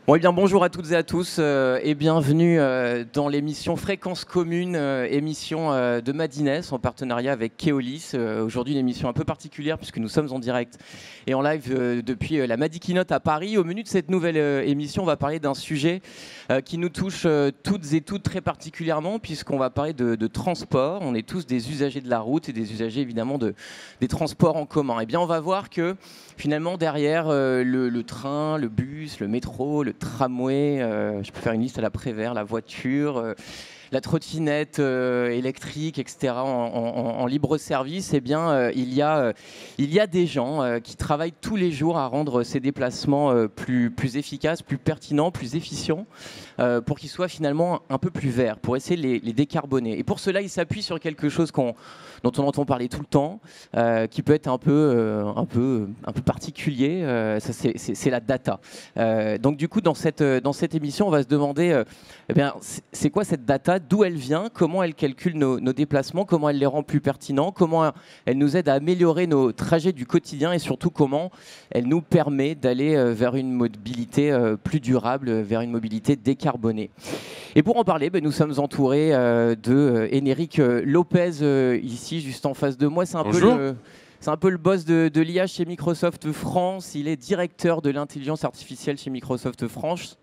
Bon, eh bien, bonjour à toutes et à tous et bienvenue dans l'émission Fréquence Commune, émission de Madines en partenariat avec Keolis. Aujourd'hui, une émission un peu particulière puisque nous sommes en direct et en live depuis la Madi Keynote à Paris. Au menu de cette nouvelle émission, on va parler d'un sujet qui nous touche toutes et toutes très particulièrement puisqu'on va parler de transport. On est tous des usagers de la route et des usagers évidemment des transports en commun. Eh bien, on va voir que finalement, derrière le train, le bus, le métro, le tramway, je peux faire une liste à la Prévert, la voiture, la trottinette électrique, etc., en libre service, eh bien, il y a des gens qui travaillent tous les jours à rendre ces déplacements plus efficaces, plus pertinents, plus efficients, pour qu'ils soient finalement un peu plus verts, pour essayer de les décarboner. Et pour cela, ils s'appuient sur quelque chose dont on entend parler tout le temps, qui peut être un peu particulier, ça c'est la data. Donc du coup, dans cette émission, on va se demander, eh bien, c'est quoi cette data, d'où elle vient, comment elle calcule nos déplacements, comment elle les rend plus pertinents, comment elle nous aide à améliorer nos trajets du quotidien et surtout comment elle nous permet d'aller vers une mobilité plus durable, vers une mobilité décarbonée. Et pour en parler, nous sommes entourés de Enric Lopez ici, juste en face de moi. C'est un peu le boss de l'IA chez Microsoft France. Il est directeur de l'intelligence artificielle chez Microsoft France.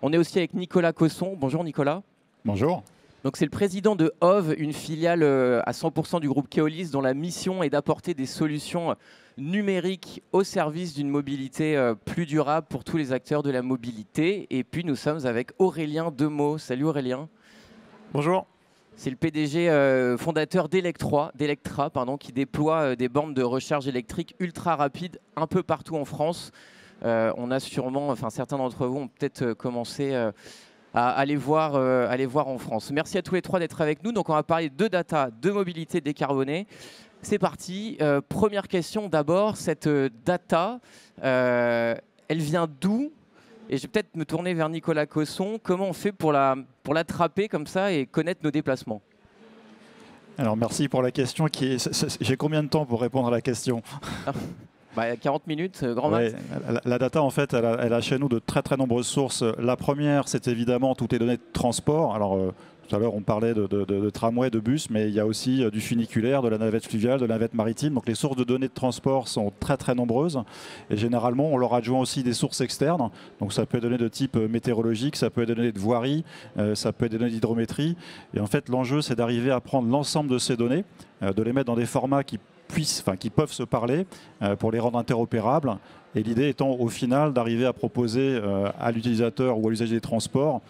On est aussi avec Nicolas Cosson. Bonjour Nicolas. Bonjour. Donc c'est le président de Hove, une filiale à 100% du groupe Keolis dont la mission est d'apporter des solutions numériques au service d'une mobilité plus durable pour tous les acteurs de la mobilité. Et puis nous sommes avec Aurélien Demeaux. Salut Aurélien. Bonjour. C'est le PDG fondateur d'Electra, qui déploie des bornes de recharge électrique ultra rapides un peu partout en France. On a sûrement, certains d'entre vous ont peut-être commencé à aller voir en France. Merci à tous les trois d'être avec nous. Donc on va parler de data, de mobilité décarbonée. C'est parti. Première question d'abord. Cette data, elle vient d'où ? Et je vais peut-être me tourner vers Nicolas Cosson. Comment on fait pour l'attraper comme ça et connaître nos déplacements ? Alors merci pour la question. J'ai combien de temps pour répondre à la question ? 40 minutes, grand max. Ouais, la data, en fait, elle a chez nous de très très nombreuses sources. La première, c'est évidemment toutes les données de transport. Alors, tout à l'heure, on parlait de tramway, de bus, mais il y a aussi du funiculaire, de la navette fluviale, de la navette maritime. Donc, les sources de données de transport sont très très nombreuses. Et généralement, on leur adjoint aussi des sources externes. Donc, ça peut être des données de type météorologique, ça peut être des données de voirie, ça peut être des données d'hydrométrie. Et en fait, l'enjeu, c'est d'arriver à prendre l'ensemble de ces données, de les mettre dans des formats qui peuvent se parler pour les rendre interopérables. Et l'idée étant au final d'arriver à proposer à l'utilisateur ou à l'usager des transports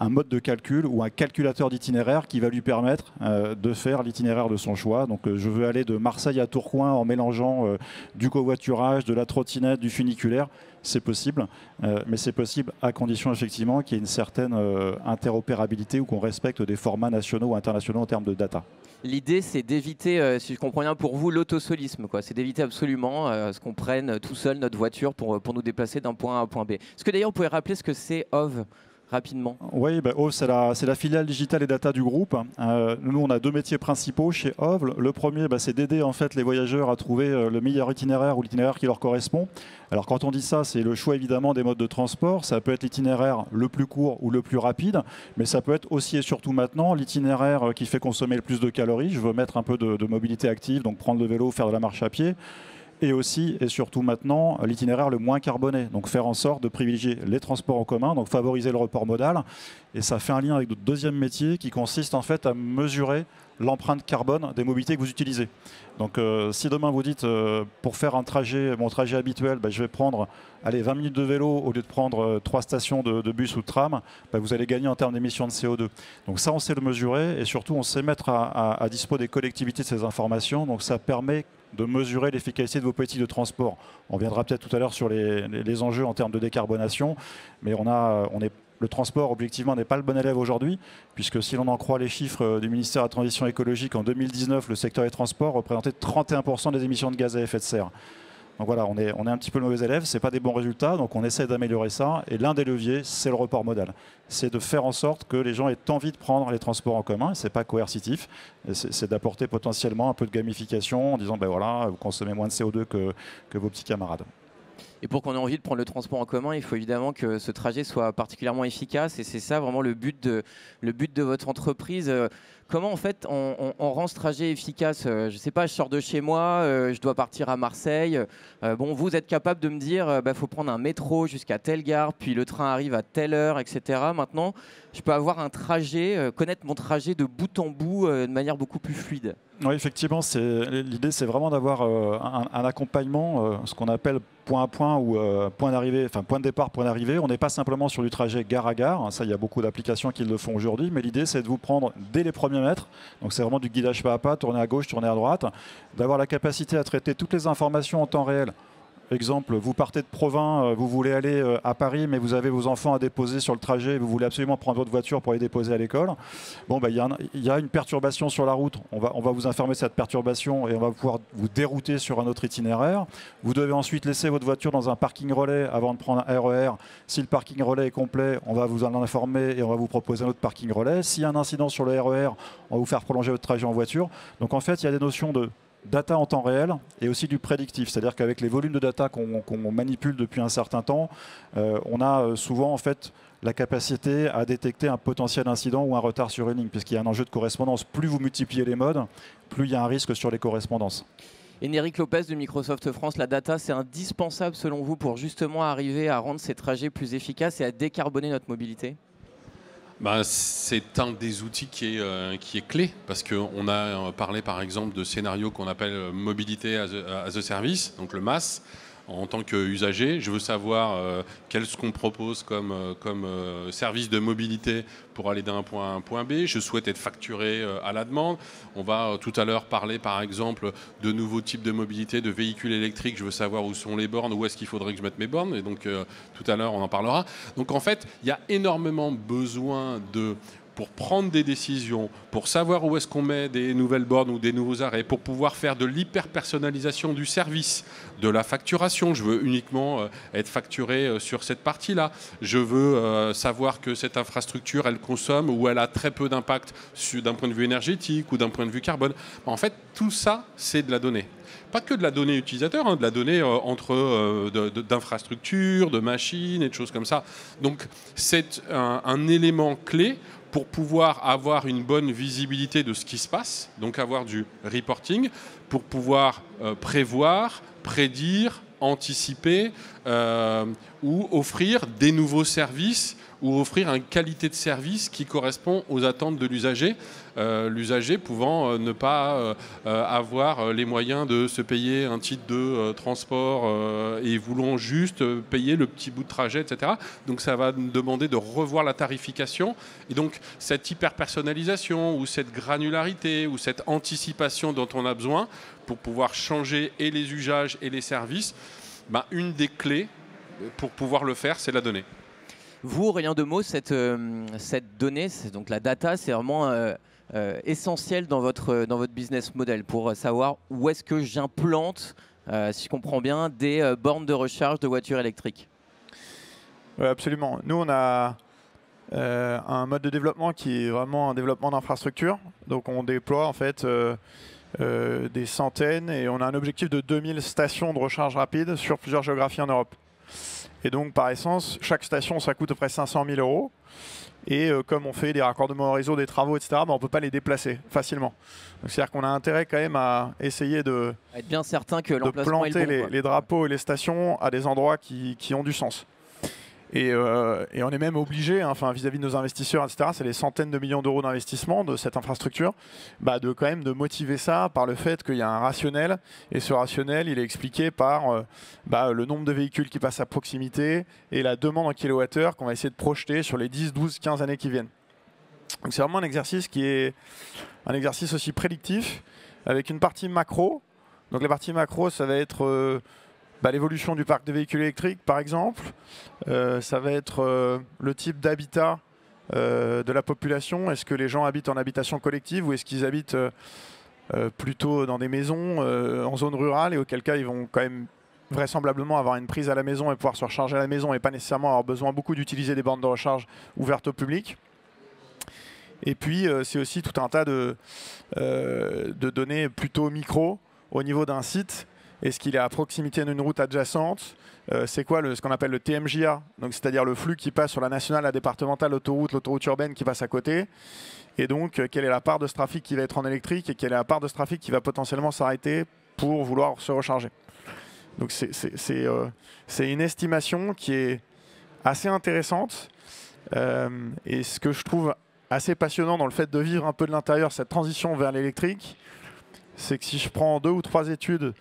un mode de calcul ou un calculateur d'itinéraire qui va lui permettre de faire l'itinéraire de son choix. Donc je veux aller de Marseille à Tourcoing en mélangeant du covoiturage, de la trottinette, du funiculaire. C'est possible, mais c'est possible à condition effectivement qu'il y ait une certaine interopérabilité ou qu'on respecte des formats nationaux ou internationaux en termes de data. L'idée, c'est d'éviter, si je comprends bien pour vous, l'autosolisme. C'est d'éviter absolument ce qu'on prenne tout seul notre voiture pour nous déplacer d'un point A à un point B. Est-ce que d'ailleurs, vous pouvez rappeler ce que c'est Hove rapidement? Oui, Hove, c'est la filiale digitale et data du groupe. Nous, on a deux métiers principaux chez Hove. Le premier, c'est d'aider en fait les voyageurs à trouver le meilleur itinéraire ou l'itinéraire qui leur correspond. Alors quand on dit ça, c'est le choix évidemment des modes de transport. Ça peut être l'itinéraire le plus court ou le plus rapide, mais ça peut être aussi et surtout maintenant l'itinéraire qui fait consommer le plus de calories. Je veux mettre un peu de mobilité active, donc prendre le vélo, faire de la marche à pied. Et aussi et surtout maintenant l'itinéraire le moins carboné, donc faire en sorte de privilégier les transports en commun, donc favoriser le report modal. Et ça fait un lien avec notre deuxième métier qui consiste en fait à mesurer l'empreinte carbone des mobilités que vous utilisez. Donc si demain vous dites pour faire mon trajet habituel, je vais prendre 20 minutes de vélo au lieu de prendre 3 stations de bus ou de tram, vous allez gagner en termes d'émissions de CO2. Donc ça, on sait le mesurer et surtout on sait mettre à dispo des collectivités de ces informations. Donc ça permet de mesurer l'efficacité de vos politiques de transport. On viendra peut-être tout à l'heure sur les enjeux en termes de décarbonation, mais le transport, objectivement, n'est pas le bon élève aujourd'hui, puisque si l'on en croit les chiffres du ministère de la Transition écologique, en 2019, le secteur des transports représentait 31% des émissions de gaz à effet de serre. Donc voilà, on est un petit peu le mauvais élève, ce n'est pas des bons résultats, donc on essaie d'améliorer ça. Et l'un des leviers, c'est le report modal. C'est de faire en sorte que les gens aient envie de prendre les transports en commun, ce n'est pas coercitif, c'est d'apporter potentiellement un peu de gamification en disant, voilà, vous consommez moins de CO2 que vos petits camarades. Et pour qu'on ait envie de prendre le transport en commun, il faut évidemment que ce trajet soit particulièrement efficace. Et c'est ça vraiment le but de votre entreprise. Comment en fait on rend ce trajet efficace? Je ne sais pas, je sors de chez moi, je dois partir à Marseille. Bon, vous êtes capable de me dire, faut prendre un métro jusqu'à telle gare, puis le train arrive à telle heure, etc. Maintenant, je peux avoir un trajet, connaître mon trajet de bout en bout de manière beaucoup plus fluide. Oui, effectivement, l'idée, c'est vraiment d'avoir un accompagnement, ce qu'on appelle point à point ou point d'arrivée, enfin point de départ, point d'arrivée. On n'est pas simplement sur du trajet gare à gare. Ça, il y a beaucoup d'applications qui le font aujourd'hui. Mais l'idée, c'est de vous prendre dès les premiers mètres. Donc, c'est vraiment du guidage pas à pas, tourner à gauche, tourner à droite, d'avoir la capacité à traiter toutes les informations en temps réel. Exemple, vous partez de Provins, vous voulez aller à Paris, mais vous avez vos enfants à déposer sur le trajet, vous voulez absolument prendre votre voiture pour les déposer à l'école. Bon, il y a une perturbation sur la route, on va vous informer de cette perturbation et on va pouvoir vous dérouter sur un autre itinéraire. Vous devez ensuite laisser votre voiture dans un parking relais avant de prendre un RER. Si le parking relais est complet, on va vous en informer et on va vous proposer un autre parking relais. S'il y a un incident sur le RER, on va vous faire prolonger votre trajet en voiture. Donc en fait, il y a des notions de data en temps réel et aussi du prédictif, c'est-à-dire qu'avec les volumes de data qu'on manipule depuis un certain temps, on a souvent en fait la capacité à détecter un potentiel incident ou un retard sur une ligne, puisqu'il y a un enjeu de correspondance. Plus vous multipliez les modes, plus il y a un risque sur les correspondances. Enéric Lopez de Microsoft France, la data, c'est indispensable selon vous pour justement arriver à rendre ces trajets plus efficaces et à décarboner notre mobilité? C'est un des outils qui est clé, parce qu'on a parlé par exemple de scénarios qu'on appelle mobilité as a service, donc le MaaS. En tant qu'usager, je veux savoir qu'est-ce qu'on propose comme service de mobilité pour aller d'un point A à un point B. Je souhaite être facturé à la demande. On va tout à l'heure parler par exemple de nouveaux types de mobilité, de véhicules électriques. Je veux savoir où sont les bornes, où est-ce qu'il faudrait que je mette mes bornes. Et donc tout à l'heure on en parlera. Donc en fait, il y a énormément besoin pour prendre des décisions, pour savoir où est-ce qu'on met des nouvelles bornes ou des nouveaux arrêts, pour pouvoir faire de l'hyper-personnalisation du service, de la facturation. Je veux uniquement être facturé sur cette partie-là. Je veux savoir que cette infrastructure, elle consomme ou elle a très peu d'impact d'un point de vue énergétique ou d'un point de vue carbone. En fait, tout ça, c'est de la donnée. Pas que de la donnée utilisateur, de la donnée d'infrastructures, de machines et de choses comme ça. Donc, c'est un élément clé pour pouvoir avoir une bonne visibilité de ce qui se passe, donc avoir du reporting, pour pouvoir prévoir, prédire, anticiper ou offrir des nouveaux services ou offrir une qualité de service qui correspond aux attentes de l'usager. L'usager pouvant ne pas avoir les moyens de se payer un titre de transport et voulant juste payer le petit bout de trajet, etc. Donc ça va nous demander de revoir la tarification. Et donc cette hyper-personnalisation ou cette granularité ou cette anticipation dont on a besoin pour pouvoir changer et les usages et les services, une des clés pour pouvoir le faire, c'est la donnée. Vous, Aurélien Demeaux, cette donnée, donc la data, c'est vraiment essentiel dans votre business model pour savoir où est-ce que j'implante, si je comprends bien, des bornes de recharge de voitures électriques. Oui, absolument. Nous, on a un mode de développement qui est vraiment un développement d'infrastructure. Donc, on déploie en fait des centaines et on a un objectif de 2000 stations de recharge rapide sur plusieurs géographies en Europe. Et donc, par essence, chaque station, ça coûte à peu près 500 000 €. Et comme on fait des raccordements au réseau, des travaux, etc., on ne peut pas les déplacer facilement. C'est-à-dire qu'on a intérêt quand même à essayer de être bien certain que planter est le bon, les drapeaux et les stations à des endroits qui ont du sens. Et on est même obligé, vis-à-vis de nos investisseurs, etc., c'est les centaines de millions d'euros d'investissement de cette infrastructure, de quand même de motiver ça par le fait qu'il y a un rationnel. Et ce rationnel, il est expliqué par le nombre de véhicules qui passent à proximité et la demande en kilowattheure qu'on va essayer de projeter sur les 10, 12, 15 années qui viennent. Donc c'est vraiment un exercice qui est un exercice aussi prédictif, avec une partie macro. Donc la partie macro, ça va être l'évolution du parc de véhicules électriques, par exemple. Ça va être le type d'habitat de la population. Est-ce que les gens habitent en habitation collective ou est-ce qu'ils habitent plutôt dans des maisons en zone rurale, et auquel cas ils vont quand même vraisemblablement avoir une prise à la maison et pouvoir se recharger à la maison et pas nécessairement avoir besoin beaucoup d'utiliser des bornes de recharge ouvertes au public. Et puis c'est aussi tout un tas de données plutôt micro au niveau d'un site. Est-ce qu'il est à proximité d'une route adjacente? c'est quoi ce qu'on appelle le TMJA, donc c'est-à-dire le flux qui passe sur la nationale, la départementale, l'autoroute urbaine qui passe à côté. Et donc, quelle est la part de ce trafic qui va être en électrique et quelle est la part de ce trafic qui va potentiellement s'arrêter pour vouloir se recharger. Donc, c'est une estimation qui est assez intéressante. Et ce que je trouve assez passionnant dans le fait de vivre un peu de l'intérieur cette transition vers l'électrique, c'est que si je prends 2 ou 3 études,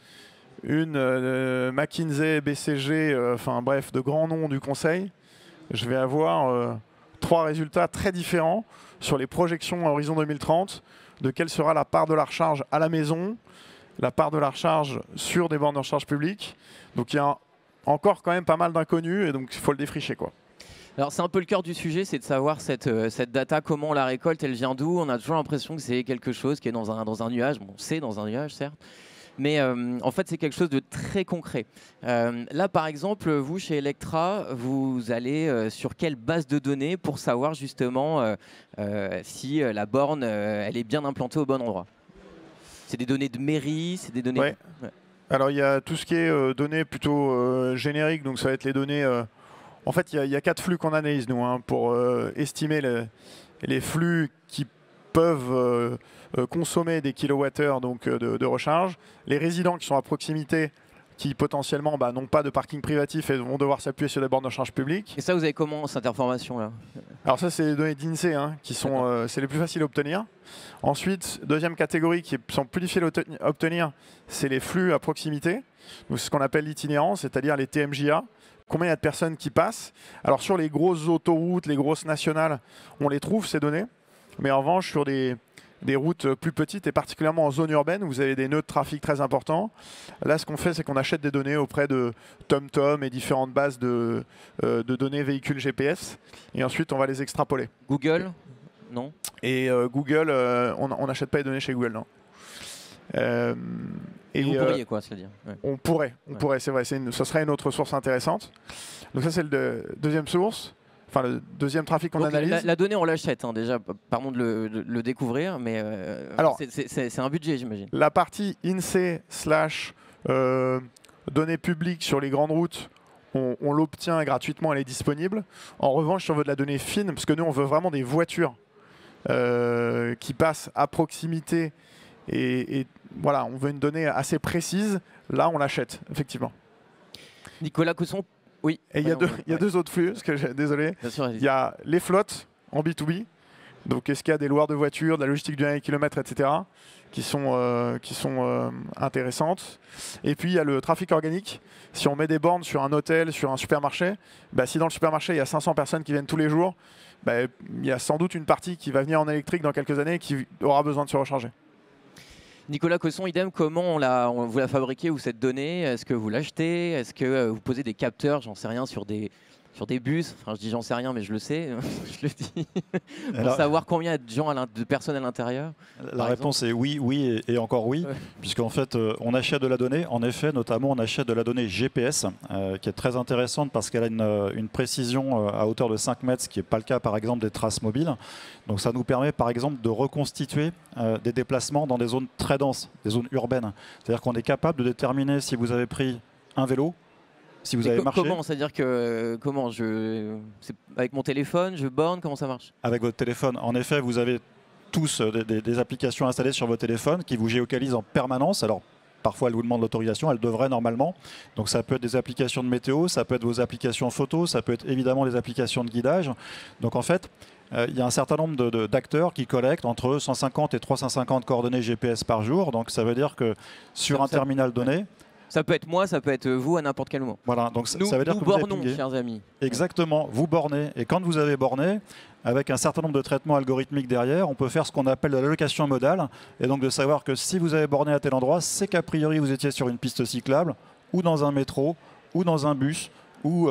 une McKinsey, BCG, enfin bref, de grands noms du conseil, je vais avoir 3 résultats très différents sur les projections à horizon 2030 de quelle sera la part de la recharge à la maison, la part de la recharge sur des bornes de recharge publiques. Donc il y a encore quand même pas mal d'inconnus et donc il faut le défricher, quoi. Alors c'est un peu le cœur du sujet, c'est de savoir cette data, comment on la récolte, elle vient d'où. On a toujours l'impression que c'est quelque chose qui est dans un nuage. Bon, c'est dans un nuage, certes. Mais en fait, c'est quelque chose de très concret. Là, par exemple, vous, chez Electra, vous allez sur quelle base de données pour savoir justement si la borne elle est bien implantée au bon endroit? C'est des données de mairie, c'est des données... Ouais. Ouais. Alors, il y a tout ce qui est données plutôt génériques, donc ça va être les données... En fait, il y a 4 flux qu'on analyse, nous, pour estimer les flux qui peuvent consommer des kilowattheures donc, de recharge. Les résidents qui sont à proximité, qui potentiellement n'ont pas de parking privatif et vont devoir s'appuyer sur des bornes de recharge publiques. Et ça, vous avez comment cette information-là? Alors ça, c'est les données d'INSEE, qui sont c'est les plus faciles à obtenir. Ensuite, deuxième catégorie qui sont plus difficiles à obtenir, c'est les flux à proximité. Donc, c'est ce qu'on appelle l'itinérance, c'est-à-dire les TMJA. Combien il y a de personnes qui passent? Alors sur les grosses autoroutes, les grosses nationales, on les trouve ces données. Mais en revanche, sur des routes plus petites et particulièrement en zone urbaine, où vous avez des nœuds de trafic très importants, là ce qu'on fait, c'est qu'on achète des données auprès de TomTom et différentes bases de données véhicules GPS. Et ensuite, on va les extrapoler. Google? Non. Et Google, on n'achète pas les données chez Google, non. Et vous pourriez, quoi, c'est-à-dire On pourrait, c'est vrai, ce serait une autre source intéressante. Donc ça, c'est le deuxième source, enfin le deuxième trafic qu'on analyse. La donnée, on l'achète déjà, pardon de le découvrir, mais c'est un budget, j'imagine. La partie INSEE / données publiques sur les grandes routes, on l'obtient gratuitement, elle est disponible. En revanche, si on veut de la donnée fine, parce que nous, on veut vraiment des voitures qui passent à proximité et voilà, on veut une donnée assez précise. Là, on l'achète, effectivement. Nicolas Cosson, oui. Et il y a 2 autres flux, désolé. Il y a les flottes en B2B. Donc, est-ce qu'il y a des loueurs de voitures, de la logistique du dernier kilomètre, etc., qui sont intéressantes. Et puis, il y a le trafic organique. Si on met des bornes sur un hôtel, sur un supermarché, si dans le supermarché, il y a 500 personnes qui viennent tous les jours, il y a sans doute une partie qui va venir en électrique dans quelques années et qui aura besoin de se recharger. Nicolas Cosson, idem, comment vous la fabriquez, vous, cette donnée? Est-ce que vous l'achetez? Est-ce que vous posez des capteurs, j'en sais rien, sur des bus? Enfin, je dis j'en sais rien, mais je le sais, je le dis. Pour savoir combien il y a de personnes à l'intérieur? La réponse est oui et encore oui, ouais. Puisqu'en fait, on achète de la donnée. En effet, notamment, on achète de la donnée GPS, qui est très intéressante parce qu'elle a une précision à hauteur de 5 mètres, ce qui n'est pas le cas, par exemple, des traces mobiles. Donc ça nous permet, par exemple, de reconstituer des déplacements dans des zones très denses, des zones urbaines. C'est-à-dire qu'on est capable de déterminer si vous avez pris un vélo, si vous avez marché. Comment? C'est-à-dire que avec mon téléphone, je borne, comment ça marche? Avec votre téléphone. En effet, vous avez tous des applications installées sur vos téléphones qui vous géolocalisent en permanence. Alors, parfois, elles vous demandent l'autorisation, elles devraient normalement. Donc, ça peut être des applications de météo, ça peut être vos applications photos, ça peut être évidemment des applications de guidage. Donc, en fait, il y a un certain nombre d'acteurs qui collectent entre 150 et 350 coordonnées GPS par jour. Donc, ça veut dire que sur un terminal donné, ça peut être moi, ça peut être vous à n'importe quel moment. Voilà, donc ça veut dire nous que bornons, vous avez chers amis. Exactement, vous bornez. Et quand vous avez borné, avec un certain nombre de traitements algorithmiques derrière, on peut faire ce qu'on appelle de l'allocation modale. Et donc de savoir que si vous avez borné à tel endroit, c'est qu'a priori vous étiez sur une piste cyclable, ou dans un métro, ou dans un bus, ou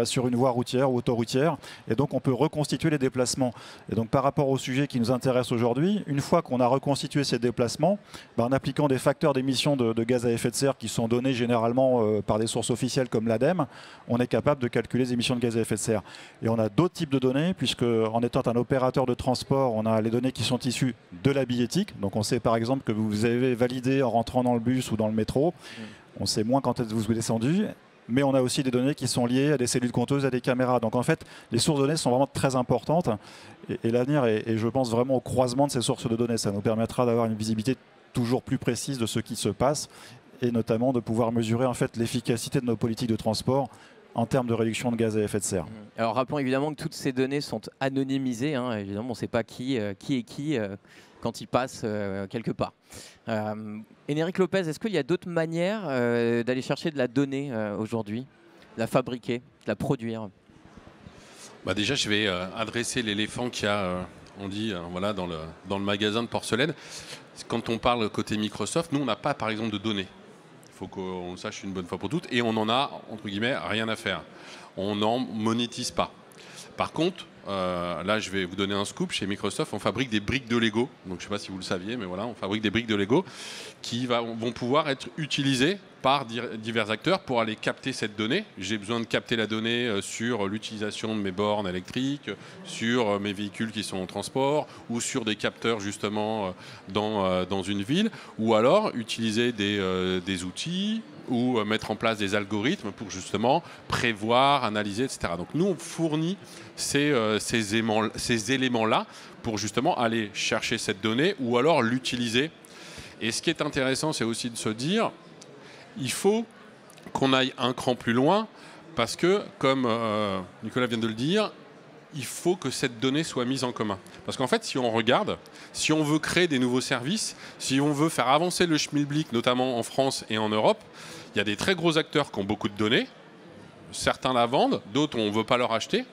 sur une voie routière ou autoroutière. Et donc on peut reconstituer les déplacements. Et donc par rapport au sujet qui nous intéresse aujourd'hui, une fois qu'on a reconstitué ces déplacements, en appliquant des facteurs d'émission de gaz à effet de serre qui sont donnés généralement par des sources officielles comme l'ADEME, on est capable de calculer les émissions de gaz à effet de serre. Et on a d'autres types de données, puisque en étant un opérateur de transport, on a les données qui sont issues de la billettique. Donc on sait par exemple que vous avez validé en rentrant dans le bus ou dans le métro. On sait moins quand vous êtes descendu. mais on a aussi des données qui sont liées à des cellules compteuses, à des caméras. Donc en fait, les sources de données sont vraiment très importantes et l'avenir est, je pense, vraiment au croisement de ces sources de données. Ça nous permettra d'avoir une visibilité toujours plus précise de ce qui se passe et notamment de pouvoir mesurer en fait l'efficacité de nos politiques de transport en termes de réduction de gaz à effet de serre. Alors rappelons évidemment que toutes ces données sont anonymisées, hein. Évidemment on ne sait pas qui est qui quand il passe quelque part. Énéric Lopez, est-ce qu'il y a d'autres manières d'aller chercher de la donnée aujourd'hui, de la fabriquer, de la produire? Déjà je vais adresser l'éléphant qu'il y a, on dit, voilà, dans le magasin de porcelaine. Quand on parle côté Microsoft, nous on n'a pas par exemple de données. Il faut qu'on le sache une bonne fois pour toutes, et on n'en a, entre guillemets, rien à faire. On n'en monétise pas. Par contre, là je vais vous donner un scoop, chez Microsoft on fabrique des briques de Lego, donc je ne sais pas si vous le saviez, mais voilà, on fabrique des briques de Lego qui vont pouvoir être utilisées par divers acteurs pour aller capter cette donnée. J'ai besoin de capter la donnée sur l'utilisation de mes bornes électriques, sur mes véhicules qui sont en transport, ou sur des capteurs justement dans une ville, ou alors utiliser des outils, ou mettre en place des algorithmes pour justement prévoir, analyser, etc. Donc nous, on fournit ces éléments-là pour justement aller chercher cette donnée ou alors l'utiliser. Et ce qui est intéressant, c'est aussi de se dire, il faut qu'on aille un cran plus loin parce que, comme Nicolas vient de le dire, il faut que cette donnée soit mise en commun. Parce qu'en fait, si on regarde, si on veut créer des nouveaux services, si on veut faire avancer le schmilblick, notamment en France et en Europe, il y a des très gros acteurs qui ont beaucoup de données. Certains la vendent, d'autres on ne veut pas leur acheter.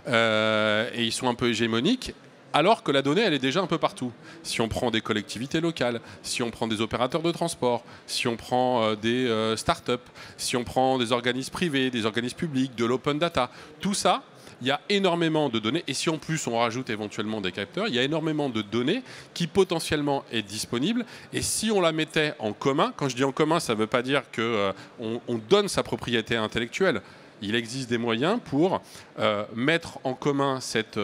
Et ils sont un peu hégémoniques. Alors que la donnée, elle est déjà un peu partout. Si on prend des collectivités locales, si on prend des opérateurs de transport, si on prend des start-up, si on prend des organismes privés, des organismes publics, de l'open data, tout ça, il y a énormément de données. Et si en plus on rajoute éventuellement des capteurs, il y a énormément de données qui potentiellement est disponible. Et si on la mettait en commun, quand je dis en commun, ça ne veut pas dire qu'on donne sa propriété intellectuelle. Il existe des moyens pour mettre en commun cette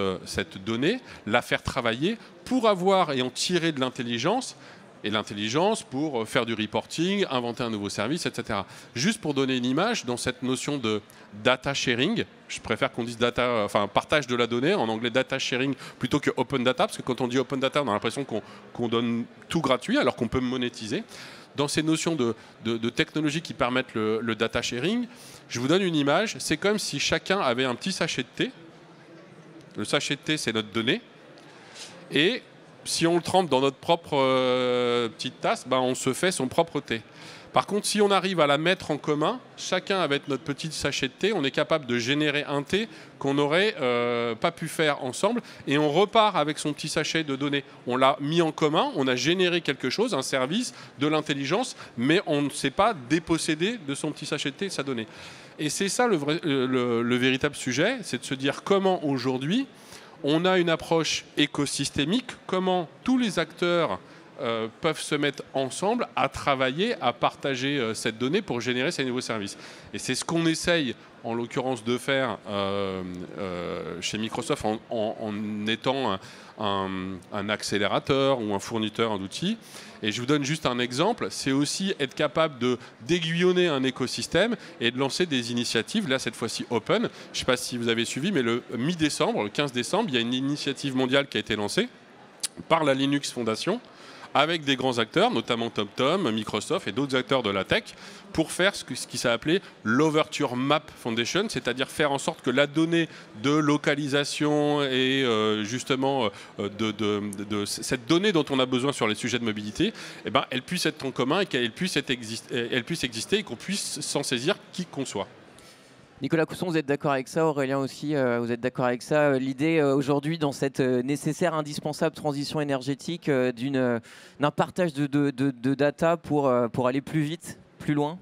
donnée, la faire travailler pour avoir et en tirer de l'intelligence, et l'intelligence pour faire du reporting, inventer un nouveau service, etc. Juste pour donner une image, dans cette notion de data sharing, je préfère qu'on dise partage de la donnée, en anglais data sharing plutôt que open data, parce que quand on dit open data, on a l'impression qu'on donne tout gratuit alors qu'on peut monétiser. Dans ces notions de technologie qui permettent le data sharing, je vous donne une image. C'est comme si chacun avait un petit sachet de thé. Le sachet de thé, c'est notre donnée. Et si on le trempe dans notre propre petite tasse, on se fait son propre thé. Par contre, si on arrive à la mettre en commun, chacun avec notre petit sachet de thé, on est capable de générer un thé qu'on n'aurait pas pu faire ensemble. Et on repart avec son petit sachet de données. On l'a mis en commun, on a généré quelque chose, un service, de l'intelligence, mais on ne s'est pas dépossédé de son petit sachet de thé, de sa donnée. Et c'est ça le véritable sujet, c'est de se dire comment aujourd'hui on a une approche écosystémique, comment tous les acteurs peuvent se mettre ensemble à travailler, à partager cette donnée pour générer ces nouveaux services. Et c'est ce qu'on essaye, en l'occurrence, de faire chez Microsoft en étant un accélérateur ou un fournisseur d'outils. Et je vous donne juste un exemple, c'est aussi être capable d'aiguillonner un écosystème et de lancer des initiatives, là cette fois-ci open. Je ne sais pas si vous avez suivi, mais le mi-décembre, le 15 décembre, il y a une initiative mondiale qui a été lancée par la Linux Foundation, avec des grands acteurs, notamment TomTom, Microsoft et d'autres acteurs de la tech, pour faire ce qui s'est appelé l'Overture Map Foundation, c'est-à-dire faire en sorte que la donnée de localisation et justement de cette donnée dont on a besoin sur les sujets de mobilité, elle puisse être en commun et qu'elle puisse exister et qu'on puisse s'en saisir qui qu'on soit. Nicolas Cousson, vous êtes d'accord avec ça? Aurélien aussi, vous êtes d'accord avec ça? L'idée aujourd'hui, dans cette nécessaire, indispensable transition énergétique, d'un partage de data pour aller plus vite, plus loin?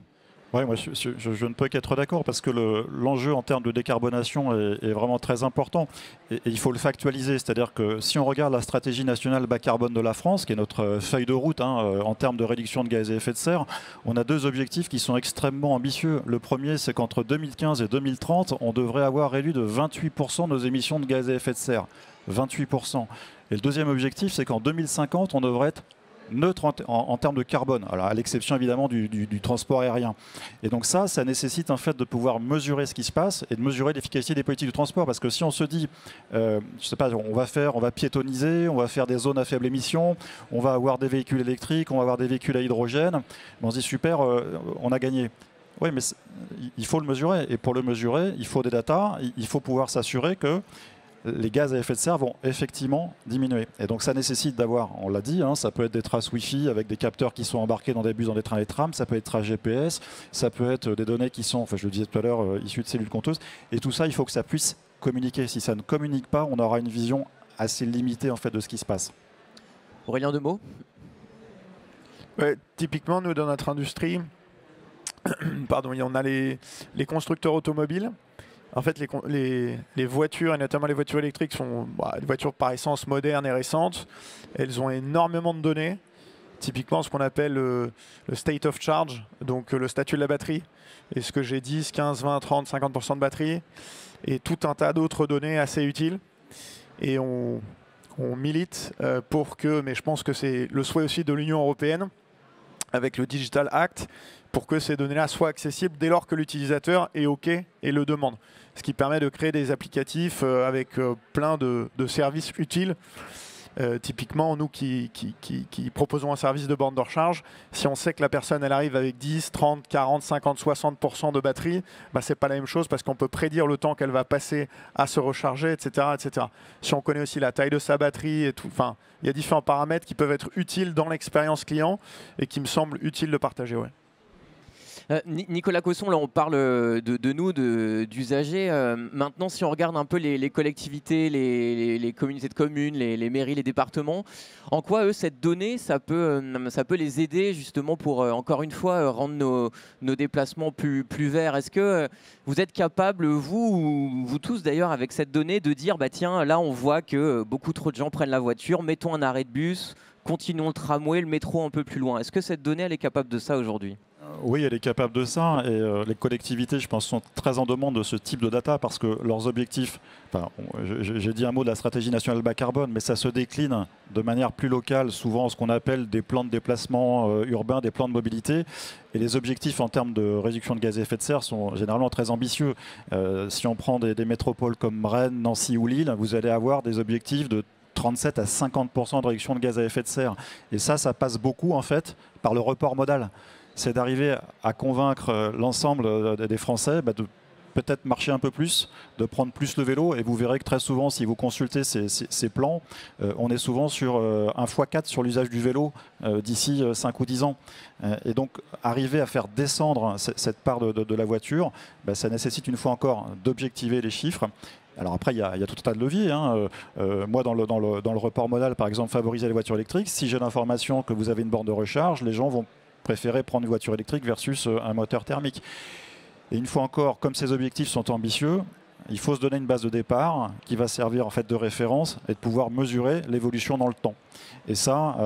Oui, moi je ne peux qu'être d'accord parce que l'enjeu en termes de décarbonation est vraiment très important et il faut le factualiser. C'est-à-dire que si on regarde la stratégie nationale bas carbone de la France, qui est notre feuille de route en termes de réduction de gaz à effet de serre, on a deux objectifs qui sont extrêmement ambitieux. Le premier, c'est qu'entre 2015 et 2030, on devrait avoir réduit de 28% nos émissions de gaz à effet de serre. 28%. Et le deuxième objectif, c'est qu'en 2050, on devrait être neutre en termes de carbone, alors à l'exception évidemment du transport aérien. Et donc ça nécessite en fait de pouvoir mesurer ce qui se passe et de mesurer l'efficacité des politiques de transport, parce que si on se dit, je sais pas, on va piétoniser, on va faire des zones à faible émission, on va avoir des véhicules électriques, on va avoir des véhicules à hydrogène, on se dit super, on a gagné. Oui, mais il faut le mesurer, et pour le mesurer, il faut des datas, il faut pouvoir s'assurer que les gaz à effet de serre vont effectivement diminuer. Et donc ça nécessite d'avoir, on l'a dit, ça peut être des traces Wi-Fi avec des capteurs qui sont embarqués dans des bus, dans des trains et trams, ça peut être traces GPS, ça peut être des données qui sont, enfin je le disais tout à l'heure, issues de cellules compteuses. Et tout ça, il faut que ça puisse communiquer. Si ça ne communique pas, on aura une vision assez limitée en fait de ce qui se passe. Aurélien, 2 mots? Typiquement, nous, dans notre industrie, pardon, on a les constructeurs automobiles. En fait, les voitures, et notamment les voitures électriques, sont des voitures par essence modernes et récentes. Elles ont énormément de données. Typiquement, ce qu'on appelle le state of charge, donc le statut de la batterie. Est-ce que j'ai 10, 15, 20, 30, 50% de batterie? Et tout un tas d'autres données assez utiles. Et on milite pour que, mais je pense que c'est le souhait aussi de l'Union européenne, avec le Digital Act, pour que ces données-là soient accessibles dès lors que l'utilisateur est OK et le demande. Ce qui permet de créer des applicatifs avec plein de services utiles. Typiquement, nous qui proposons un service de borne de recharge, si on sait que la personne elle arrive avec 10, 30, 40, 50, 60% de batterie, c'est pas la même chose parce qu'on peut prédire le temps qu'elle va passer à se recharger, etc., etc. Si on connaît aussi la taille de sa batterie et tout, enfin, il y a différents paramètres qui peuvent être utiles dans l'expérience client et qui me semblent utiles de partager. Ouais. Nicolas Cosson, là on parle de nous, d'usagers. Maintenant, si on regarde un peu les collectivités, les communautés de communes, les mairies, les départements, en quoi eux, cette donnée, ça peut les aider justement pour, encore une fois, rendre nos déplacements plus verts? Est-ce que vous êtes capable, vous tous d'ailleurs, avec cette donnée, de dire, tiens, là on voit que beaucoup trop de gens prennent la voiture, mettons un arrêt de bus, continuons le tramway, le métro un peu plus loin. Est-ce que cette donnée, elle est capable de ça aujourd'hui? Oui, elle est capable de ça, et les collectivités, je pense, sont très en demande de ce type de data parce que leurs objectifs, j'ai dit un mot de la stratégie nationale bas carbone, mais ça se décline de manière plus locale, souvent ce qu'on appelle des plans de déplacement urbain, des plans de mobilité, et les objectifs en termes de réduction de gaz à effet de serre sont généralement très ambitieux. Si on prend des métropoles comme Rennes, Nancy ou Lille, vous allez avoir des objectifs de 37 à 50% de réduction de gaz à effet de serre. Et ça passe beaucoup en fait par le report modal. C'est d'arriver à convaincre l'ensemble des Français de peut-être marcher un peu plus, de prendre plus le vélo. Et vous verrez que très souvent, si vous consultez ces plans, on est souvent sur 1 x 4 sur l'usage du vélo d'ici 5 ou 10 ans. Et donc, arriver à faire descendre cette part de la voiture, ça nécessite une fois encore d'objectiver les chiffres. Alors après, il y a tout un tas de leviers. Moi, dans le report modal, par exemple, favoriser les voitures électriques, si j'ai l'information que vous avez une borne de recharge, les gens vont préférer prendre une voiture électrique versus un moteur thermique. Et une fois encore, comme ces objectifs sont ambitieux, il faut se donner une base de départ qui va servir en fait de référence et de pouvoir mesurer l'évolution dans le temps. Et ça,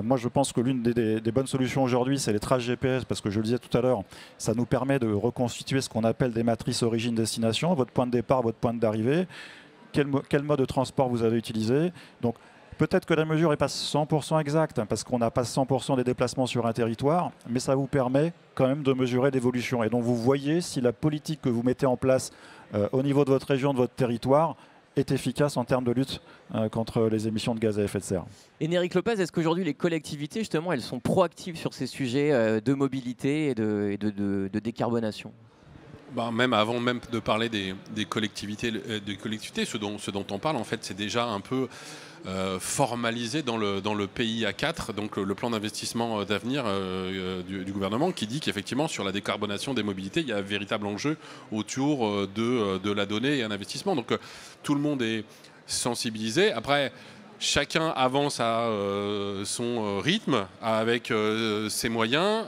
moi je pense que l'une des bonnes solutions aujourd'hui, c'est les traces GPS, parce que je le disais tout à l'heure, ça nous permet de reconstituer ce qu'on appelle des matrices origine-destination, votre point de départ, votre point d'arrivée, quel mode de transport vous avez utilisé. Donc, peut-être que la mesure n'est pas 100% exacte, parce qu'on n'a pas 100% des déplacements sur un territoire, mais ça vous permet quand même de mesurer l'évolution. Et donc vous voyez si la politique que vous mettez en place au niveau de votre région, de votre territoire, est efficace en termes de lutte contre les émissions de gaz à effet de serre. Et Néric Lopez, est-ce qu'aujourd'hui les collectivités, justement, elles sont proactives sur ces sujets de mobilité et de décarbonation? Même avant même de parler des collectivités, ce dont on parle, en fait, c'est déjà un peu formalisé dans le PIA 4, donc le plan d'investissement d'avenir du gouvernement, qui dit qu'effectivement sur la décarbonation des mobilités, il y a un véritable enjeu autour de la donnée et un investissement. Donc tout le monde est sensibilisé. Après, chacun avance à son rythme, avec ses moyens,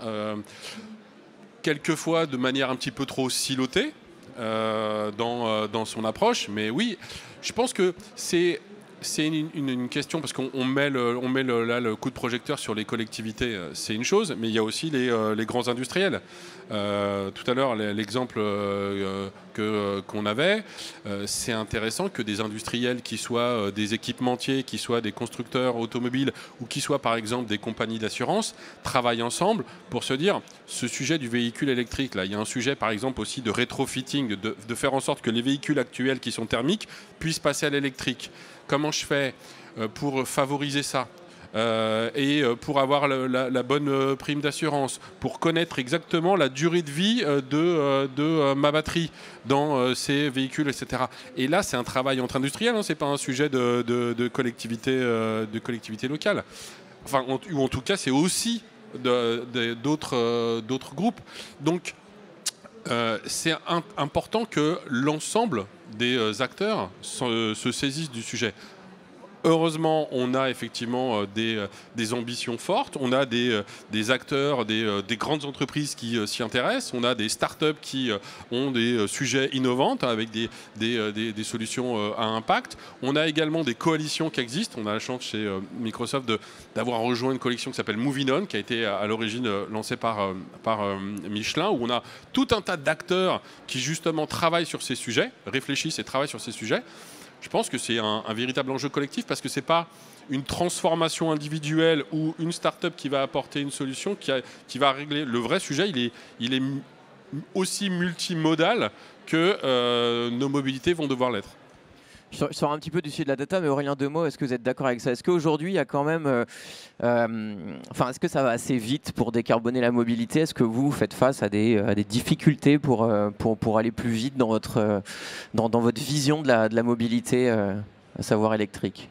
quelquefois de manière un petit peu trop silotée dans son approche. Mais oui, je pense que c'est c'est une question, parce qu'on met, là, le coup de projecteur sur les collectivités, c'est une chose, mais il y a aussi les grands industriels. Tout à l'heure, l'exemple qu'on avait, c'est intéressant que des industriels qui soient des équipementiers, qui soient des constructeurs automobiles ou qui soient par exemple des compagnies d'assurance travaillent ensemble pour se dire ce sujet du véhicule électrique, là, il y a un sujet par exemple aussi de rétrofitting, de faire en sorte que les véhicules actuels qui sont thermiques puissent passer à l'électrique. Comment je fais pour favoriser ça ? Et pour avoir la bonne prime d'assurance, pour connaître exactement la durée de vie de ma batterie dans ces véhicules, etc. Et là, c'est un travail entre industriels, hein, c'est pas un sujet de collectivité locale. Enfin, ou en tout cas, c'est aussi d'autres groupes. Donc, c'est important que l'ensemble des acteurs se saisissent du sujet. Heureusement, on a effectivement des ambitions fortes, on a des acteurs, des grandes entreprises qui s'y intéressent, on a des startups qui ont des sujets innovants avec des solutions à impact. On a également des coalitions qui existent. On a la chance chez Microsoft d'avoir rejoint une coalition qui s'appelle Moving On, qui a été à l'origine lancée par Michelin, où on a tout un tas d'acteurs qui justement travaillent sur ces sujets, réfléchissent et travaillent sur ces sujets. Je pense que c'est un véritable enjeu collectif parce que ce n'est pas une transformation individuelle ou une start-up qui va apporter une solution qui va régler. Le vrai sujet, il est aussi multimodal que nos mobilités vont devoir l'être. Je sors un petit peu du sujet de la data, mais Aurélien, 2 mots, est-ce que vous êtes d'accord avec ça? Est-ce qu'aujourd'hui, il y a quand même... est-ce que ça va assez vite pour décarboner la mobilité? Est-ce que vous faites face à des difficultés pour aller plus vite dans votre vision de la mobilité, à savoir électrique?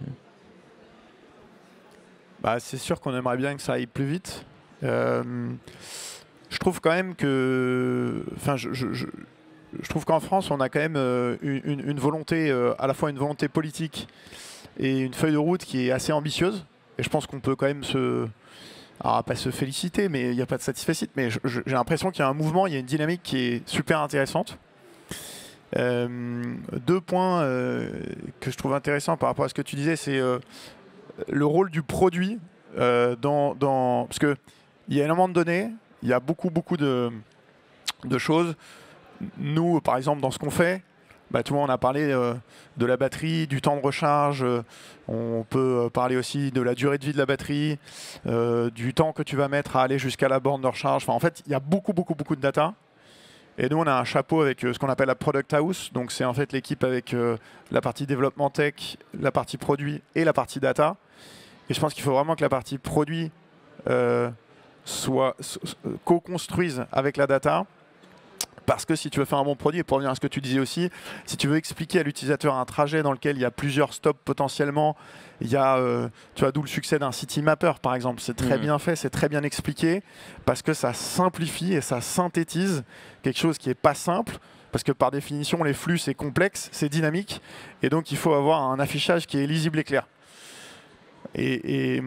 C'est sûr qu'on aimerait bien que ça aille plus vite. Je trouve quand même que... Je trouve qu'en France, on a quand même une volonté, à la fois une volonté politique et une feuille de route qui est assez ambitieuse. Et je pense qu'on peut quand même pas se féliciter, mais il n'y a pas de satisfecit. Mais j'ai l'impression qu'il y a un mouvement, il y a une dynamique qui est super intéressante. 2 points que je trouve intéressants par rapport à ce que tu disais, c'est le rôle du produit parce qu'il y a énormément de données, il y a beaucoup de choses. Nous, par exemple, dans ce qu'on fait, tout le monde a parlé de la batterie, du temps de recharge. On peut parler aussi de la durée de vie de la batterie, du temps que tu vas mettre à aller jusqu'à la borne de recharge. En fait, il y a beaucoup de data. Et nous, on a un chapeau avec ce qu'on appelle la Product House. Donc, c'est en fait l'équipe avec la partie développement tech, la partie produit et la partie data. Et je pense qu'il faut vraiment que la partie produit co-construise avec la data. Parce que si tu veux faire un bon produit, et pour revenir à ce que tu disais aussi, si tu veux expliquer à l'utilisateur un trajet dans lequel il y a plusieurs stops potentiellement, il y a, tu vois, d'où le succès d'un City Mapper par exemple. C'est très bien fait, c'est très bien expliqué, parce que ça simplifie et ça synthétise quelque chose qui n'est pas simple, parce que par définition, les flux, c'est complexe, c'est dynamique, et donc il faut avoir un affichage qui est lisible et clair. Et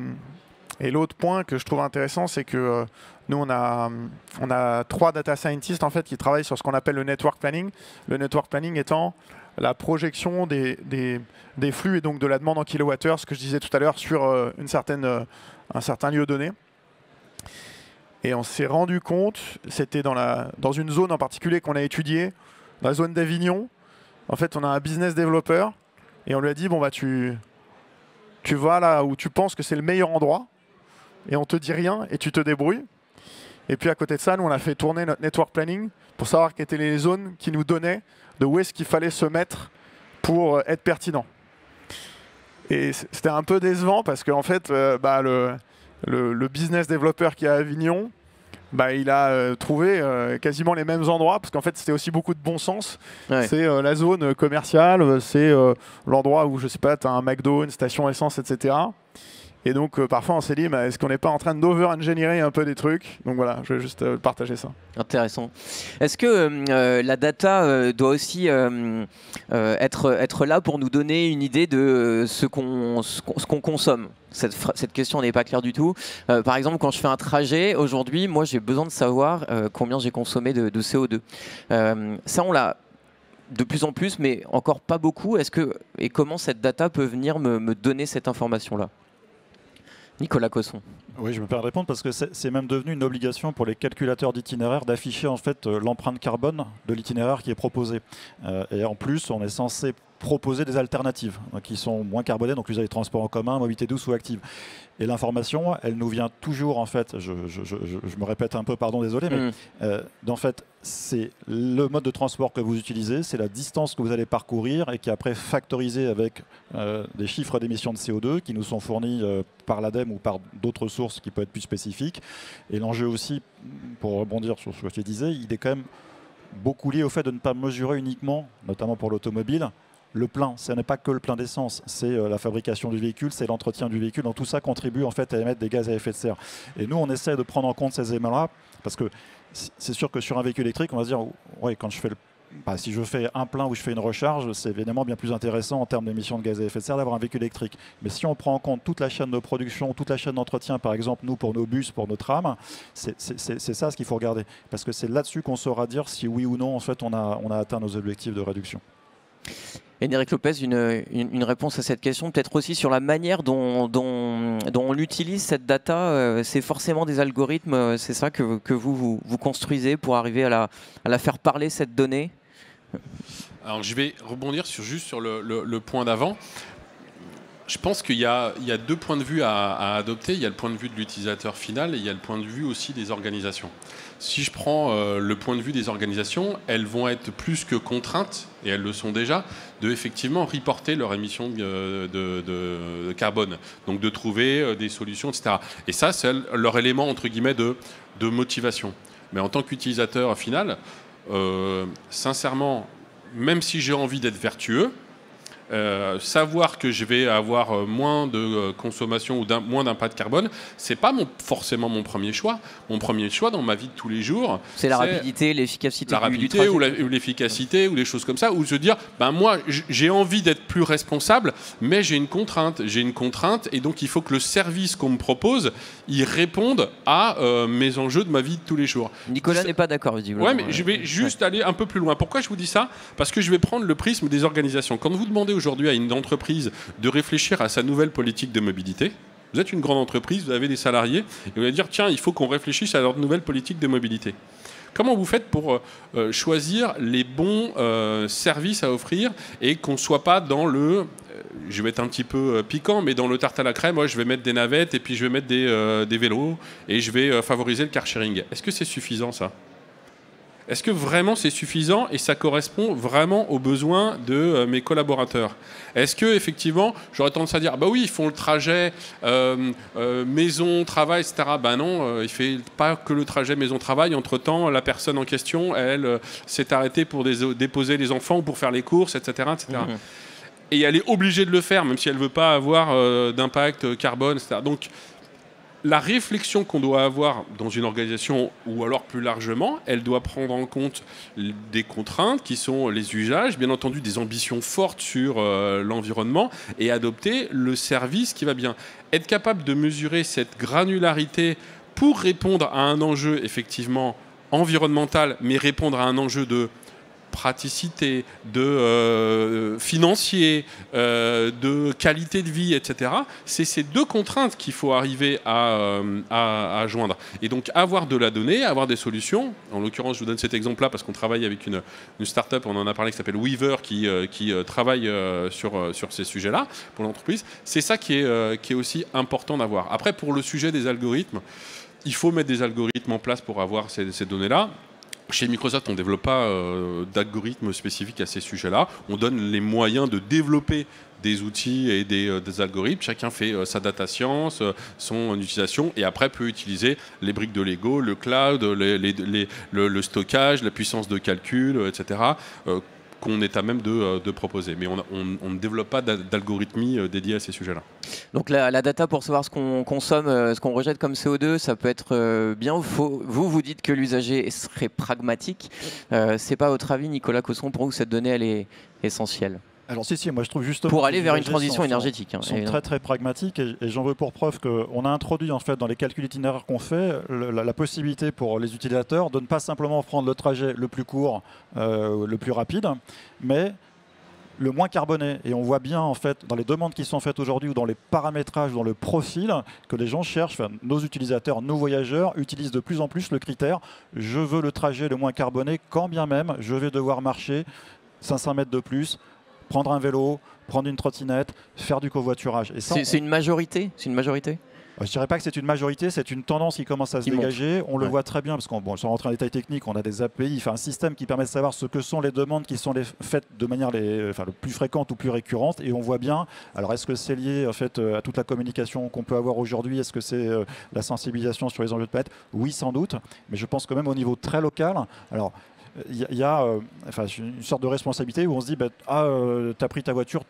l'autre point que je trouve intéressant, c'est que nous, on a 3 data scientists en fait, qui travaillent sur ce qu'on appelle le network planning. Le network planning étant la projection des flux et donc de la demande en kilowattheure, ce que je disais tout à l'heure, sur un certain lieu donné. Et on s'est rendu compte, c'était dans une zone en particulier qu'on a étudiée, dans la zone d'Avignon. En fait, on a un business développeur et on lui a dit, tu vas là où tu penses que c'est le meilleur endroit et on te dit rien et tu te débrouilles. Et puis à côté de ça, nous, on a fait tourner notre network planning pour savoir quelles étaient les zones qui nous donnaient de où est-ce qu'il fallait se mettre pour être pertinent. Et c'était un peu décevant parce qu'en fait, le business développeur qui est à Avignon, il a trouvé quasiment les mêmes endroits parce qu'en fait, c'était aussi beaucoup de bon sens. Ouais. C'est la zone commerciale, c'est l'endroit où, je sais pas, tu as un McDo, une station essence, etc. Et donc, parfois, on s'est dit, est-ce qu'on n'est pas en train d'over-engineer un peu des trucs? Donc voilà, je vais juste partager ça. Intéressant. Est-ce que la data doit aussi être là pour nous donner une idée de ce qu'on consomme? Cette question n'est pas claire du tout. Par exemple, quand je fais un trajet, aujourd'hui, moi, j'ai besoin de savoir combien j'ai consommé de CO2. Ça, on l'a de plus en plus, mais encore pas beaucoup. Et comment cette data peut venir me donner cette information-là? Nicolas Cosson. Oui, je me permets de répondre parce que c'est même devenu une obligation pour les calculateurs d'itinéraire d'afficher en fait l'empreinte carbone de l'itinéraire qui est proposé. Et en plus, on est censé proposer des alternatives qui sont moins carbonées, donc l'usage des transports en commun, mobilité douce ou active. Et l'information, elle nous vient toujours, en fait, je me répète un peu, pardon, désolé, mais en fait, c'est le mode de transport que vous utilisez, c'est la distance que vous allez parcourir et qui est après factorisé avec des chiffres d'émissions de CO2 qui nous sont fournis par l'ADEME ou par d'autres sources qui peuvent être plus spécifiques. Et l'enjeu aussi, pour rebondir sur ce que je disais, il est quand même beaucoup lié au fait de ne pas mesurer uniquement, notamment pour l'automobile, le plein. Ce n'est pas que le plein d'essence, c'est la fabrication du véhicule, c'est l'entretien du véhicule. Donc tout ça contribue en fait à émettre des gaz à effet de serre. Et nous, on essaie de prendre en compte ces éléments-là parce que c'est sûr que sur un véhicule électrique, on va se dire, ouais, quand je fais si je fais un plein ou je fais une recharge, c'est évidemment bien plus intéressant en termes d'émissions de gaz à effet de serre d'avoir un véhicule électrique. Mais si on prend en compte toute la chaîne de production, toute la chaîne d'entretien, par exemple, nous, pour nos bus, pour nos trams, c'est ça ce qu'il faut regarder. Parce que c'est là-dessus qu'on saura dire si oui ou non, en fait, on a atteint nos objectifs de réduction. Énéric Lopez, une réponse à cette question, peut-être aussi sur la manière dont on utilise cette data. C'est forcément des algorithmes, c'est ça que vous construisez pour arriver à la faire parler, cette donnée? Alors je vais rebondir juste sur le point d'avant. Je pense qu'il y a deux points de vue à adopter. Il y a le point de vue de l'utilisateur final et il y a le point de vue aussi des organisations. Si je prends le point de vue des organisations, elles vont être plus que contraintes, et elles le sont déjà, de effectivement reporter leur émission de carbone. Donc de trouver des solutions, etc. Et ça, c'est leur élément, entre guillemets, de motivation. Mais en tant qu'utilisateur final, sincèrement, même si j'ai envie d'être vertueux, savoir que je vais avoir moins de consommation ou moins d'impact carbone, c'est pas forcément mon premier choix. Mon premier choix dans ma vie de tous les jours, c'est la rapidité, l'efficacité, ou l'efficacité ou les choses comme ça, ou se dire, ben moi j'ai envie d'être plus responsable, mais j'ai une contrainte, et donc il faut que le service qu'on me propose, il réponde à mes enjeux de ma vie de tous les jours. Nicolas n'est pas d'accord, visiblement. Ouais, mais je vais juste aller un peu plus loin. Pourquoi je vous dis ça? Parce que je vais prendre le prisme des organisations. Quand vous demandez aujourd'hui à une entreprise de réfléchir à sa nouvelle politique de mobilité, vous êtes une grande entreprise, vous avez des salariés, et vous allez dire, tiens, il faut qu'on réfléchisse à leur nouvelle politique de mobilité. Comment vous faites pour choisir les bons services à offrir et qu'on ne soit pas dans le... je vais être un petit peu piquant, mais dans le tarte à la crème, moi, je vais mettre des navettes et puis je vais mettre des vélos et je vais favoriser le car sharing. Est-ce que c'est suffisant, ça ? Est-ce que vraiment c'est suffisant et ça correspond vraiment aux besoins de mes collaborateurs? Est-ce que effectivement j'aurais tendance à dire bah oui, ils font le trajet maison travail, etc. Ben non, il fait pas que le trajet maison travail. Entre temps, la personne en question, elle s'est arrêtée pour déposer les enfants ou pour faire les courses, etc., etc. Et elle est obligée de le faire, même si elle veut pas avoir d'impact carbone, etc. Donc la réflexion qu'on doit avoir dans une organisation, ou alors plus largement, elle doit prendre en compte des contraintes qui sont les usages, bien entendu des ambitions fortes sur l'environnement, et adopter le service qui va bien. Être capable de mesurer cette granularité pour répondre à un enjeu effectivement environnemental, mais répondre à un enjeu de praticité, de financier, de qualité de vie, etc. C'est ces deux contraintes qu'il faut arriver à joindre. Et donc avoir de la donnée, avoir des solutions. En l'occurrence, je vous donne cet exemple-là parce qu'on travaille avec une start-up, on en a parlé, qui s'appelle Weaver, qui travaille sur ces sujets-là pour l'entreprise. C'est ça qui est aussi important d'avoir. Après, pour le sujet des algorithmes, il faut mettre des algorithmes en place pour avoir ces données-là. Chez Microsoft, on ne développe pas d'algorithmes spécifiques à ces sujets-là. On donne les moyens de développer des outils et des algorithmes. Chacun fait sa data science, son utilisation, et après peut utiliser les briques de Lego, le cloud, le stockage, la puissance de calcul, etc., qu'on est à même de proposer. Mais on ne développe pas d'algorithmie dédiée à ces sujets-là. Donc la data pour savoir ce qu'on consomme, ce qu'on rejette comme CO2, ça peut être bien ou faux. Vous dites que l'usager serait pragmatique. C'est pas votre avis, Nicolas Cosson, pour vous cette donnée elle est essentielle? Alors si, moi je trouve justement pour aller que les vers une usagers transition sont énergétique. Hein, sont très très pragmatiques et j'en veux pour preuve qu'on a introduit en fait dans les calculs itinéraires qu'on fait la possibilité pour les utilisateurs de ne pas simplement prendre le trajet le plus court, le plus rapide, mais le moins carboné. Et on voit bien en fait dans les demandes qui sont faites aujourd'hui ou dans les paramétrages, dans le profil, que les gens cherchent, enfin, nos utilisateurs, nos voyageurs utilisent de plus en plus le critère je veux le trajet le moins carboné quand bien même je vais devoir marcher 500 mètres de plus, prendre un vélo, prendre une trottinette, faire du covoiturage. C'est une majorité. C'est une majorité. Je ne dirais pas que c'est une majorité, c'est une tendance qui commence à se dégager. On le voit très bien, parce qu'on sans rentrer en détail technique, on a des API, enfin un système qui permet de savoir ce que sont les demandes qui sont faites de manière le plus fréquente ou plus récurrente. Et on voit bien, alors est-ce que c'est lié en fait, à toute la communication qu'on peut avoir aujourd'hui? Est-ce que c'est la sensibilisation sur les enjeux de planète? Oui, sans doute. Mais je pense que même au niveau très local, alors il y a une sorte de responsabilité où on se dit, tu as pris ta voiture,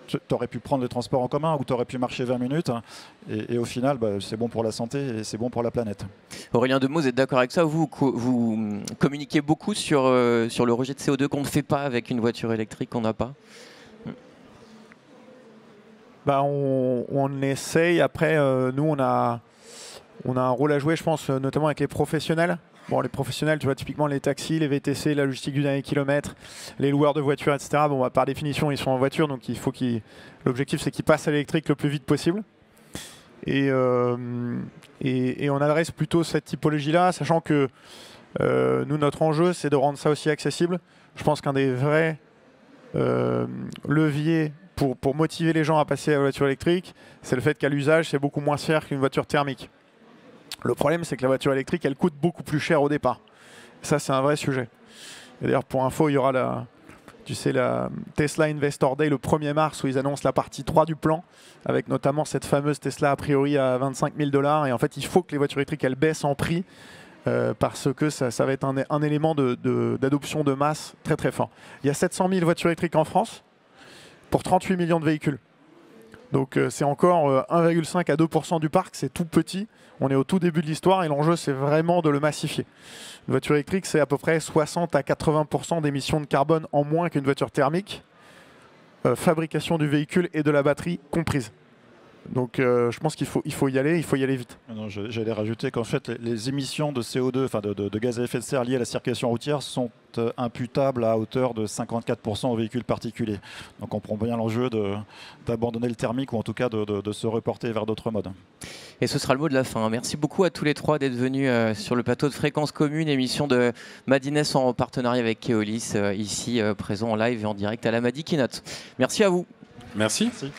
tu aurais pu prendre les transports en commun ou tu aurais pu marcher 20 minutes et au final c'est bon pour la santé et c'est bon pour la planète. Aurélien Demeaux, vous êtes d'accord avec ça? Vous communiquez beaucoup sur le rejet de CO2 qu'on ne fait pas avec une voiture électrique qu'on n'a pas? On essaye. Après, nous, on a un rôle à jouer, je pense, notamment avec les professionnels. Bon, les professionnels, tu vois, typiquement les taxis, les VTC, la logistique du dernier kilomètre, les loueurs de voitures, etc. Bon, par définition, ils sont en voiture, donc l'objectif, c'est qu'ils passent à l'électrique le plus vite possible. Et on adresse plutôt cette typologie-là, sachant que nous, notre enjeu, c'est de rendre ça aussi accessible. Je pense qu'un des vrais leviers pour motiver les gens à passer à la voiture électrique, c'est le fait qu'à l'usage, c'est beaucoup moins cher qu'une voiture thermique. Le problème, c'est que la voiture électrique, elle coûte beaucoup plus cher au départ. Ça, c'est un vrai sujet. D'ailleurs, pour info, il y aura la Tesla Investor Day le 1er mars où ils annoncent la partie 3 du plan, avec notamment cette fameuse Tesla a priori à 25 000 $. Et en fait, il faut que les voitures électriques, elles baissent en prix parce que ça va être un élément d'adoption de masse très très fort. Il y a 700 000 voitures électriques en France pour 38 millions de véhicules. Donc c'est encore 1,5 à 2% du parc, c'est tout petit. On est au tout début de l'histoire et l'enjeu, c'est vraiment de le massifier. Une voiture électrique, c'est à peu près 60 à 80% d'émissions de carbone en moins qu'une voiture thermique, fabrication du véhicule et de la batterie comprise. Donc je pense qu'il faut y aller vite. J'allais rajouter qu'en fait les émissions de CO2, enfin de gaz à effet de serre liées à la circulation routière sont imputables à hauteur de 54% aux véhicules particuliers. Donc on prend bien l'enjeu d'abandonner le thermique ou en tout cas de se reporter vers d'autres modes. Et ce sera le mot de la fin. Merci beaucoup à tous les trois d'être venus sur le plateau de Fréquence Commune, émission de Madines en partenariat avec Keolis, ici présent en live et en direct à la Madi Keynote. Merci à vous. Merci. Merci.